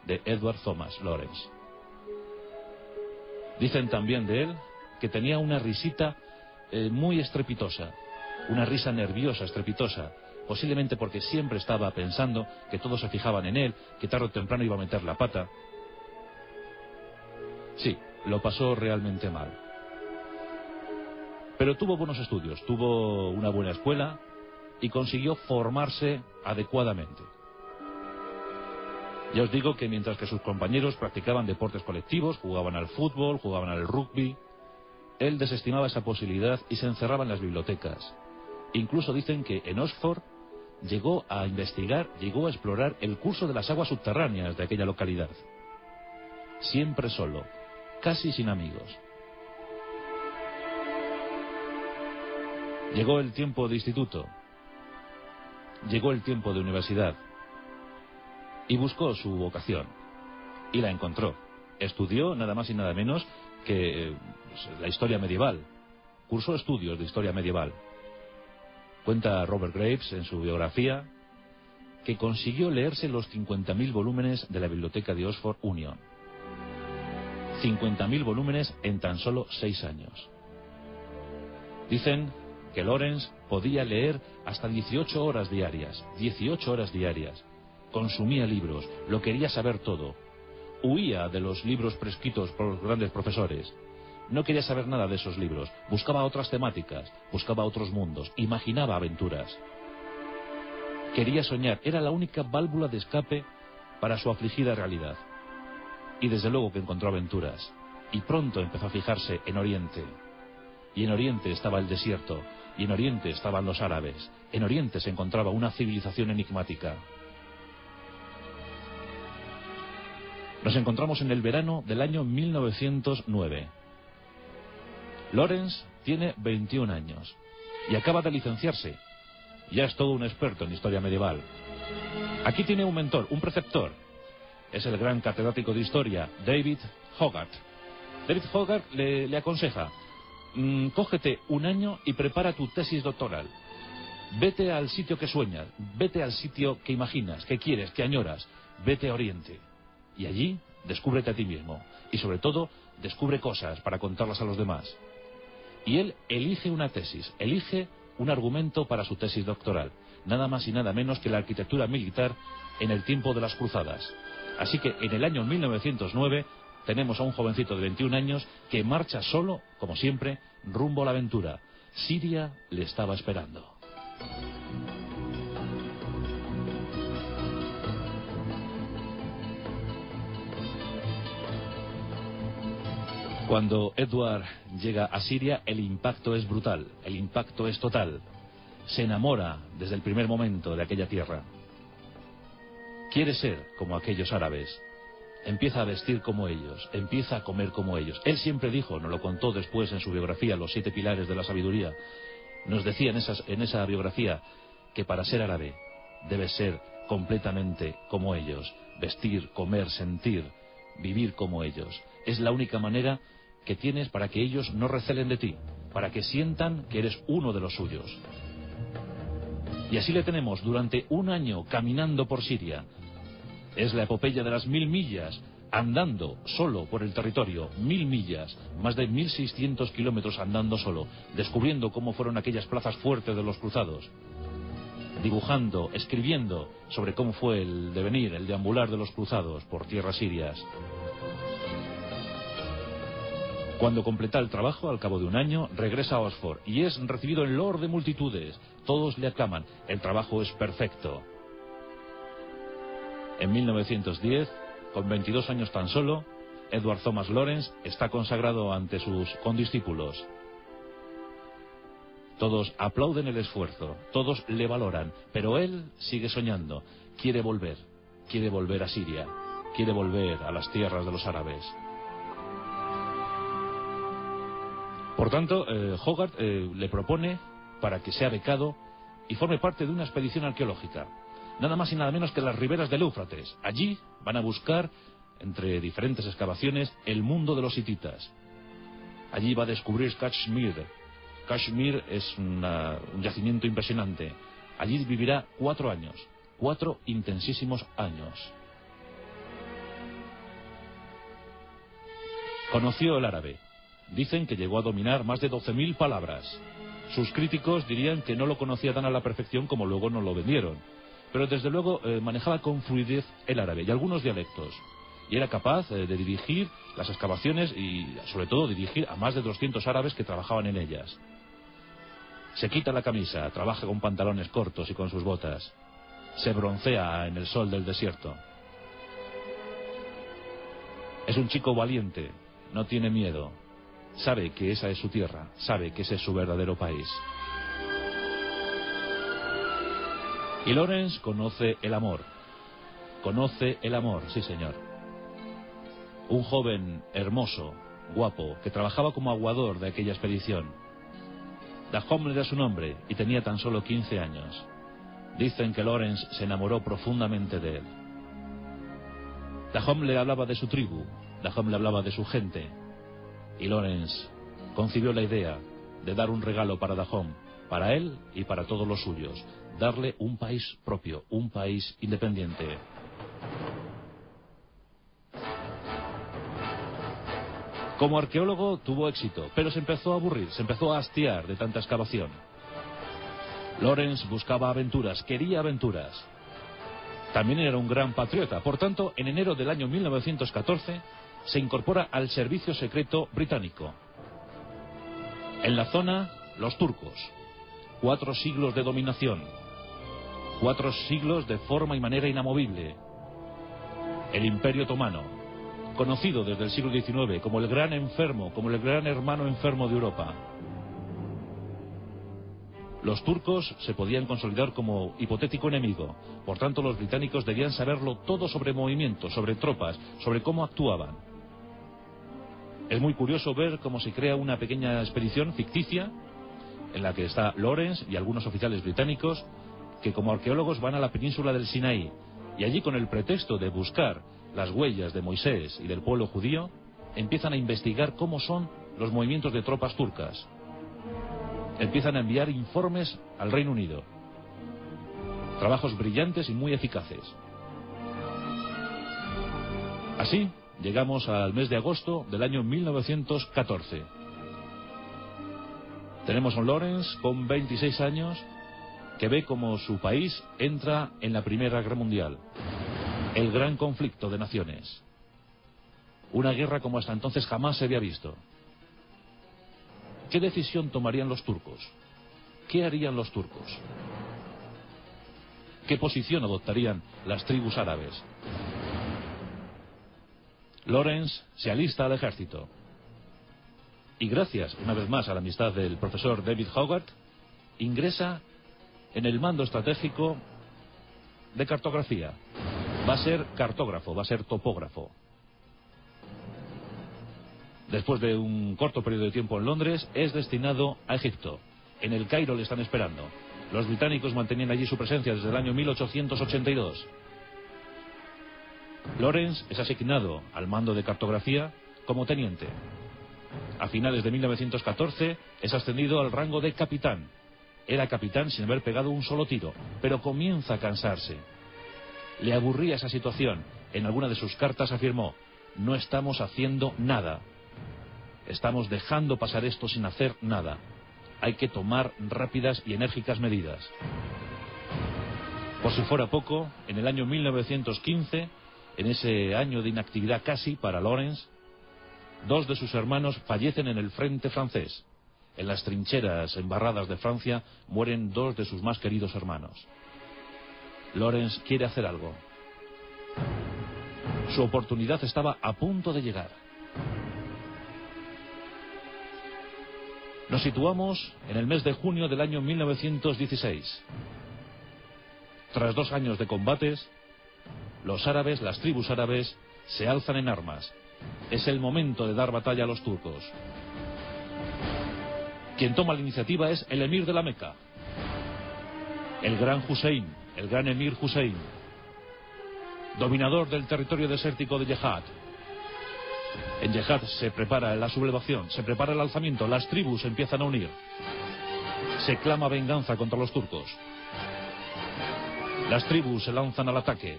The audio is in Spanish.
de Edward Thomas Lawrence. Dicen también de él que tenía una risita muy estrepitosa, una risa nerviosa, estrepitosa, posiblemente porque siempre estaba pensando que todos se fijaban en él, que tarde o temprano iba a meter la pata. Sí, lo pasó realmente mal. Pero tuvo buenos estudios, tuvo una buena escuela y consiguió formarse adecuadamente. Ya os digo que mientras que sus compañeros practicaban deportes colectivos, jugaban al fútbol, jugaban al rugby, él desestimaba esa posibilidad y se encerraba en las bibliotecas. Incluso dicen que en Oxford llegó a investigar, llegó a explorar el curso de las aguas subterráneas de aquella localidad. Siempre solo, casi sin amigos. Llegó el tiempo de instituto, llegó el tiempo de universidad y buscó su vocación y la encontró. Estudió nada más y nada menos que la historia medieval, cursó estudios de historia medieval. Cuenta Robert Graves en su biografía que consiguió leerse los 50.000 volúmenes de la biblioteca de Oxford Union. 50.000 volúmenes en tan solo 6 años. Dicen que Lawrence podía leer hasta 18 horas diarias, 18 horas diarias. Consumía libros, lo quería saber todo. Huía de los libros prescritos por los grandes profesores. No quería saber nada de esos libros. Buscaba otras temáticas, buscaba otros mundos, imaginaba aventuras. Quería soñar, era la única válvula de escape para su afligida realidad. Y desde luego que encontró aventuras. Y pronto empezó a fijarse en Oriente. Y en Oriente estaba el desierto, y en Oriente estaban los árabes. En Oriente se encontraba una civilización enigmática. Nos encontramos en el verano del año 1909. Lawrence tiene 21 años y acaba de licenciarse. Ya es todo un experto en historia medieval. Aquí tiene un mentor, un preceptor. Es el gran catedrático de historia, David Hogarth. David Hogarth le aconseja: cógete un año y prepara tu tesis doctoral. Vete al sitio que sueñas, vete al sitio que imaginas, que quieres, que añoras. Vete a Oriente. Y allí descúbrete a ti mismo. Y sobre todo, descubre cosas para contarlas a los demás. Y él elige una tesis, elige un argumento para su tesis doctoral. Nada más y nada menos que la arquitectura militar en el tiempo de las cruzadas. Así que en el año 1909 tenemos a un jovencito de 21 años que marcha solo, como siempre, rumbo a la aventura. Siria le estaba esperando. Cuando Edward llega a Siria, el impacto es brutal, el impacto es total. Se enamora desde el primer momento de aquella tierra. Quiere ser como aquellos árabes. Empieza a vestir como ellos, empieza a comer como ellos. Él siempre dijo, nos lo contó después en su biografía, Los 7 pilares de la sabiduría. Nos decía en esa biografía que para ser árabe debes ser completamente como ellos. Vestir, comer, sentir, vivir como ellos. Es la única manera que tienes para que ellos no recelen de ti, para que sientan que eres uno de los suyos. Y así le tenemos durante un año caminando por Siria. Es la epopeya de las 1000 millas, andando solo por el territorio, 1000 millas, más de 1600 kilómetros andando solo, descubriendo cómo fueron aquellas plazas fuertes de los cruzados, dibujando, escribiendo sobre cómo fue el devenir, el deambular de los cruzados por tierras sirias. Cuando completa el trabajo, al cabo de un año, regresa a Oxford y es recibido en loor de multitudes. Todos le aclaman. El trabajo es perfecto. En 1910, con 22 años tan solo, Edward Thomas Lawrence está consagrado ante sus condiscípulos. Todos aplauden el esfuerzo, todos le valoran, pero él sigue soñando. Quiere volver a Siria, quiere volver a las tierras de los árabes. Por tanto, Hogarth le propone para que sea becado y forme parte de una expedición arqueológica. Nada más y nada menos que las riberas del Éufrates. Allí van a buscar, entre diferentes excavaciones, el mundo de los hititas. Allí va a descubrir Kashmir. Kashmir es un yacimiento impresionante. Allí vivirá 4 años, 4 intensísimos años. Conoció el árabe. Dicen que llegó a dominar más de 12.000 palabras. Sus críticos dirían que no lo conocía tan a la perfección como luego nos lo vendieron. Pero desde luego manejaba con fluidez el árabe y algunos dialectos. Y era capaz de dirigir las excavaciones y sobre todo dirigir a más de 200 árabes que trabajaban en ellas. Se quita la camisa, trabaja con pantalones cortos y con sus botas. Se broncea en el sol del desierto. Es un chico valiente, no tiene miedo. Sabe que esa es su tierra, sabe que ese es su verdadero país. Y Lawrence conoce el amor. Conoce el amor, sí señor. Un joven hermoso, guapo, que trabajaba como aguador de aquella expedición. Dajome era su nombre y tenía tan solo 15 años. Dicen que Lawrence se enamoró profundamente de él. Dajome le hablaba de su tribu, Dajome le hablaba de su gente. Y Lawrence concibió la idea de dar un regalo para Dajome, para él y para todos los suyos. Darle un país propio, un país independiente. Como arqueólogo tuvo éxito, pero se empezó a aburrir, se empezó a hastiar de tanta excavación. Lawrence buscaba aventuras, quería aventuras. También era un gran patriota, por tanto, en enero del año 1914 se incorpora al servicio secreto británico. En la zona, los turcos. 4 siglos de dominación. 4 siglos de forma y manera inamovible. El Imperio Otomano, conocido desde el siglo XIX como el gran enfermo, como el gran hermano enfermo de Europa. Los turcos se podían consolidar como hipotético enemigo, por tanto los británicos debían saberlo todo sobre movimientos, sobre tropas, sobre cómo actuaban. Es muy curioso ver cómo se crea una pequeña expedición ficticia en la que está Lawrence y algunos oficiales británicos que como arqueólogos van a la península del Sinaí y allí con el pretexto de buscar las huellas de Moisés y del pueblo judío empiezan a investigar cómo son los movimientos de tropas turcas. Empiezan a enviar informes al Reino Unido. Trabajos brillantes y muy eficaces. Así llegamos al mes de agosto del año 1914. Tenemos a un Lawrence con 26 años que ve como su país entra en la Primera Guerra Mundial. El gran conflicto de naciones. Una guerra como hasta entonces jamás se había visto. ¿Qué decisión tomarían los turcos? ¿Qué harían los turcos? ¿Qué posición adoptarían las tribus árabes? Lawrence se alista al ejército. Y gracias, una vez más, a la amistad del profesor David Hogarth, ingresa en el mando estratégico de cartografía. Va a ser cartógrafo, va a ser topógrafo. Después de un corto periodo de tiempo en Londres, es destinado a Egipto. En el Cairo le están esperando. Los británicos mantenían allí su presencia desde el año 1882. Lawrence es asignado al mando de cartografía como teniente. A finales de 1914 es ascendido al rango de capitán. Era capitán sin haber pegado un solo tiro, pero comienza a cansarse. Le aburría esa situación. En alguna de sus cartas afirmó: no estamos haciendo nada. Estamos dejando pasar esto sin hacer nada. Hay que tomar rápidas y enérgicas medidas. Por si fuera poco, en el año 1915, en ese año de inactividad casi para Lawrence, 2 de sus hermanos fallecen en el frente francés. En las trincheras embarradas de Francia mueren 2 de sus más queridos hermanos. Lawrence quiere hacer algo. Su oportunidad estaba a punto de llegar. Nos situamos en el mes de junio del año 1916. Tras 2 años de combates, los árabes, las tribus árabes, se alzan en armas. Es el momento de dar batalla a los turcos. Quien toma la iniciativa es el emir de la Meca, el gran Hussein, el gran emir Hussein, dominador del territorio desértico de Yehad. En Yehad se prepara la sublevación, se prepara el alzamiento, las tribus se empiezan a unir. Se clama venganza contra los turcos. Las tribus se lanzan al ataque.